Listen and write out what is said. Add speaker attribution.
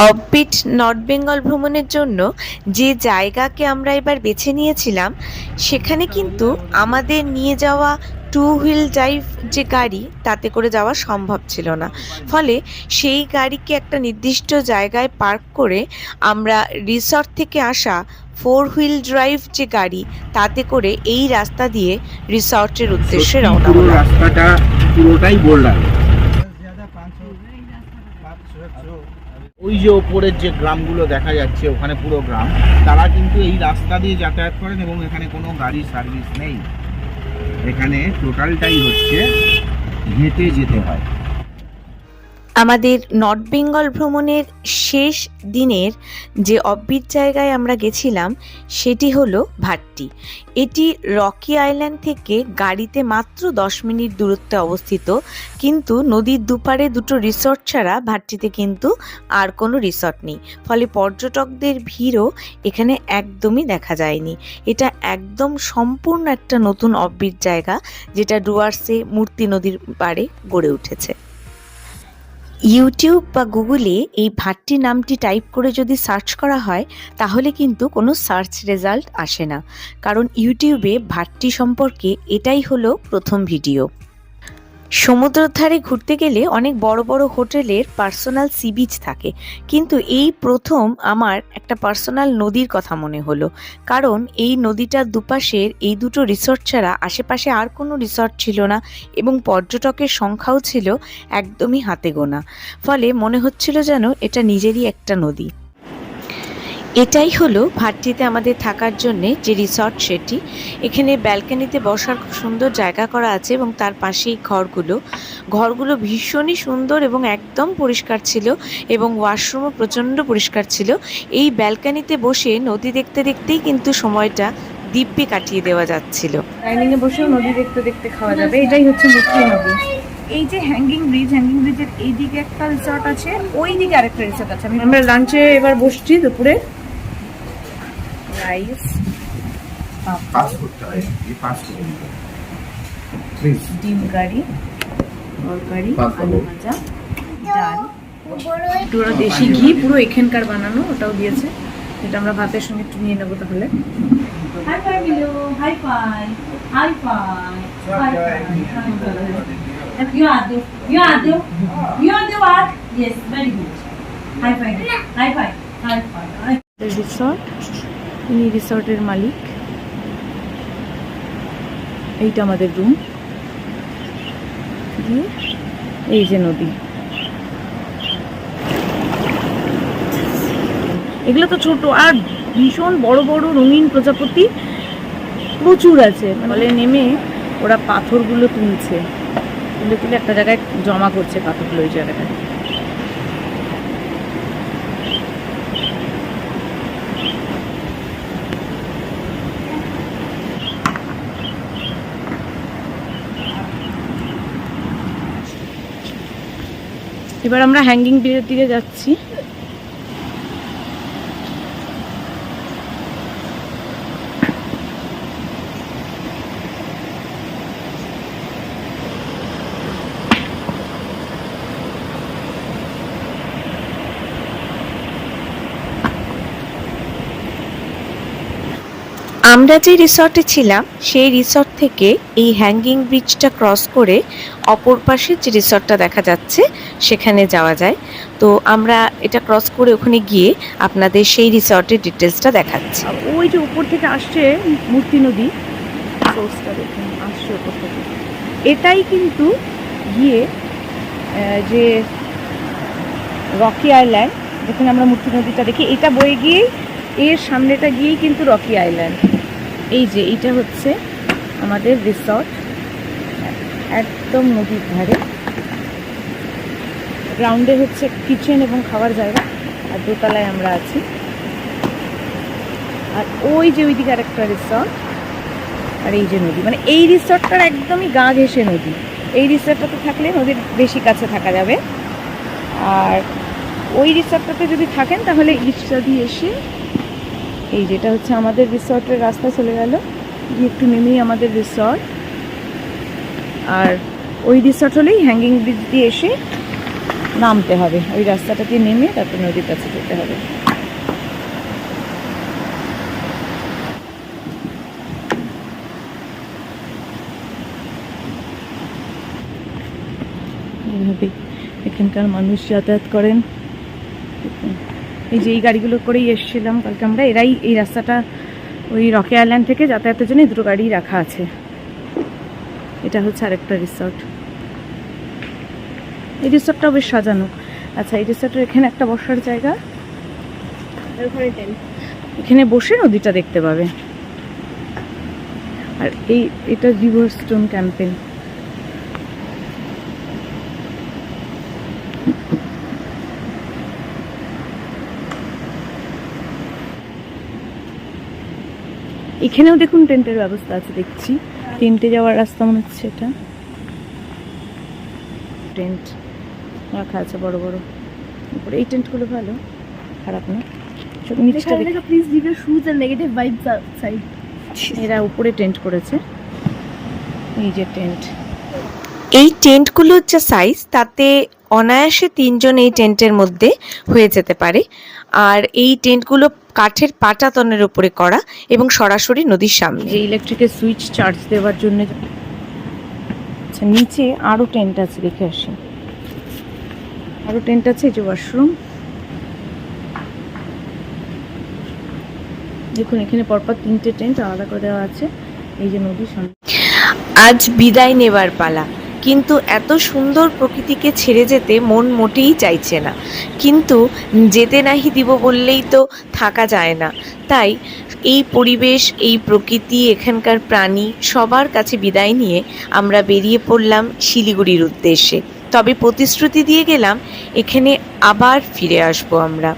Speaker 1: Offbeat north Bengal ভ্রমণের জন্য যে জায়গাকে আমরা এবার বেছে নিয়েছিলাম, সেখানে কিন্তু আমাদের নিয়ে যাওয়া টু হুইল ড্রাইভ যে গাড়ি, তাতে করে যাওয়া সম্ভব ছিল না। ফলে সেই গাড়িকে একটা নির্দিষ্ট জায়গায় পার্ক করে আমরা রিসর্ট থেকে আসা ফোর হুইল ড্রাইভ যে গাড়ি, তাতে করে এই রাস্তা দিয়ে রিসর্টের উদ্দেশ্যে রওনা হলাম।
Speaker 2: রাস্তাটা পুরোটাই বোল্ডার। ওই যে ওপরের যে গ্রামগুলো দেখা যাচ্ছে, ওখানে পুরো গ্রাম, তারা কিন্তু এই রাস্তা দিয়ে যাতায়াত করেন এবং এখানে কোনো গাড়ির সার্ভিস নেই। এখানে টোটালটাই হচ্ছে হেঁটে যেতে হয়।
Speaker 1: আমাদের নর্থ বেঙ্গল ভ্রমণের শেষ দিনের যে অফবিট জায়গায় আমরা গেছিলাম, সেটি হলো ভাট্টি। এটি রকি আইল্যান্ড থেকে গাড়িতে মাত্র 10 মিনিট দূরত্বে অবস্থিত, কিন্তু নদীর দুপারে দুটো রিসর্ট ছাড়া ভাট্টিতে কিন্তু আর কোনো রিসর্ট নেই। ফলে পর্যটকদের ভিড়ও এখানে একদমই দেখা যায়নি। এটা একদম সম্পূর্ণ একটা নতুন অফবিট জায়গা, যেটা ডুয়ার্সে মূর্তি নদীর পাড়ে গড়ে উঠেছে। ইউটিউব বা গুগলে এই ভাট্টি নামটি টাইপ করে যদি সার্চ করা হয়, তাহলে কিন্তু কোনো সার্চ রেজাল্ট আসে না, কারণ ইউটিউবে ভাট্টি সম্পর্কে এটাই হলো প্রথম ভিডিও। সমুদ্রের ধারে ঘুরতে গেলে অনেক বড় বড় হোটেলের পার্সোনাল সি বিচ থাকে, কিন্তু এই প্রথম আমার একটা পার্সোনাল নদীর কথা মনে হলো, কারণ এই নদীটার দুপাশের এই দুটো রিসর্ট ছাড়া আশেপাশে আর কোনো রিসর্ট ছিল না, এবং পর্যটকের সংখ্যাও ছিল একদমই হাতে গোনা। ফলে মনে হচ্ছিল যেন এটা নিজেরই একটা নদী। এটাই হলো ভাট্টিতে আমাদের থাকার জন্যে যে রিসর্ট, সেটি। এখানে ব্যালকনিতে বসার খুব সুন্দর জায়গা করা আছে, এবং তার পাশেই ঘরগুলো ভীষণই সুন্দর এবং একদম পরিষ্কার ছিল, এবং ওয়াশরুমও প্রচণ্ড পরিষ্কার ছিল। এই ব্যালকনিতে বসে নদী দেখতে দেখতেই কিন্তু সময়টা দিব্যি কাটিয়ে দেওয়া যাচ্ছিল।
Speaker 3: ডাইনিংয়ে বসেও নদী দেখতে দেখতে খাওয়া যাবে। এটাই হচ্ছে মূর্তি নদী। এই যে হ্যাঙ্গিং ব্রিজের এইদিকে একটা রিসর্ট আছে, ওই দিকে আরেকটা রিসর্ট আছে। আমরা লাঞ্চে এবার বসছি, দুপুরে রাইস, ডিম কারি, তরকারি, আলু ভাজা, ডাল, পুরো দেশি ঘি, পুরো এখানকার বানানো, ওটাও দিয়েছে, যেটা আমরা ভাতের সঙ্গে একটু নিয়ে নেবো। তাহলে রিসর্ট, ইনি রিসর্টের মালিক। এইটা আমাদের রুম, এই যে নদী। এগুলো তো ছোট, আর ভীষণ বড় বড় রঙিন প্রজাপতি প্রচুর আছে। মানে নেমে ওরা পাথরগুলো তুলে একটা জায়গায় জমা করছে পাথরগুলো, ওই জায়গাটায়। এবার আমরা হ্যাঙ্গিং ব্রিজের দিকে যাচ্ছি।
Speaker 1: আমরা যে রিসর্টে ছিলাম, সেই রিসর্ট থেকে এই হ্যাঙ্গিং ব্রিজটা ক্রস করে অপর পাশে যে রিসর্টটা দেখা যাচ্ছে, সেখানে যাওয়া যায়। তো আমরা এটা ক্রস করে ওখানে গিয়ে আপনাদের সেই রিসর্টের ডিটেলসটা দেখাচ্ছি।
Speaker 3: ওই যে উপর থেকে আসছে মূর্তি নদী, সোর্সটা দেখুন আসছে উপর থেকে। এটাই কিন্তু গিয়ে যে রকি আইল্যান্ড, যেখানে আমরা মূর্তি নদীটা দেখি, এটা বয়ে গিয়েই এর সামনেটা গিয়েই কিন্তু রকি আইল্যান্ড। এই যে এইটা হচ্ছে আমাদের রিসর্ট, একদম নদীর ধারে। গ্রাউন্ডে হচ্ছে কিচেন এবং খাওয়ার জায়গা, আর দোতলায় আমরা আছি। আর ওই যে ওইদিকে আরেকটা রিসর্ট, আর এই যে নদী। মানে এই রিসর্টটার একদমই গা ঘেঁষে নদী। এই রিসর্টটাতে থাকলে নদীর বেশি কাছে থাকা যাবে, আর ওই রিসর্টটাতে যদি থাকেন তাহলে রিক্সা দিয়ে এসে, এই যেটা হচ্ছে আমাদের রিসর্টের রাস্তা চলে গেল, গিয়ে একটু নেমেই আমাদের রিসর্ট। আর ওই রিসর্ট হলেই হ্যাঙ্গিং ব্রিজ দিয়ে এসে নামতে হবে, ওই রাস্তাটা দিয়ে নেমে তারপর নদীর কাছে যেতে হবে। এইভাবে এখানকার মানুষ যাতায়াত করেন। এই যে এই গাড়িগুলো করেই এসেছিলাম কালকে আমরা, এরাই এই রাস্তাটা ওই রকি আইল্যান্ড থেকে যাতায়াতের জন্য দুটো গাড়ি রাখা আছে। এটা হচ্ছে আরেকটা রিসর্ট, এই রিসর্টটাও বেশ সাজানো। আচ্ছা, এই রিসর্টের এখানে একটা বসার জায়গা, এখানে বসে নদীটা দেখতে পাবে। আর এটা রিভার স্টোন ক্যাম্পেন। এখানেও দেখুন টেন্টের ব্যবস্থা আছে, দেখছি টেন্টে যাওয়ার রাস্তা মনে হচ্ছে। এটা টেন্ট রাখা আছে বড় বড় উপরে, এই টেন্টগুলো ভালো, খারাপ না।
Speaker 4: Please leave your shoes and negative vibes outside.
Speaker 3: এরা উপরে টেন্ট করেছে, এই যে টেন্ট।
Speaker 1: এই টেন্টগুলোর যা সাইজ তাতে অনায়াসে 3 জন এই টেন্টের মধ্যে হয়ে যেতে পারে। আর এই টেন্টগুলো কাঠের পাটাতনের উপরে করা এবং সরাসরি নদীর সামনে।
Speaker 3: যে ইলেকট্রিকের সুইচ চার্জ দেওয়ার জন্য। আচ্ছা, নিচে আরও টেন্ট আছে, দেখে আসি। আরও টেন্ট আছে, এই যে ওয়াশরুম। দেখুন এখানে পরপর 3টে টেন্ট আলাদা করে দেওয়া আছে। এই যে নদীর সামনে।
Speaker 1: আজ বিদায় নেবার পালা, কিন্তু এত সুন্দর প্রকৃতিকে ছেড়ে যেতে মন মোটেই চাইছে না, কিন্তু যেতে নাহি দিব বললেই তো থাকা যায় না। তাই এই পরিবেশ, এই প্রকৃতি, এখানকার প্রাণী সবার কাছে বিদায় নিয়ে আমরা বেরিয়ে পড়লাম শিলিগুড়ির উদ্দেশ্যে। তবে প্রতিশ্রুতি দিয়ে গেলাম এখানে আবার ফিরে আসবো আমরা।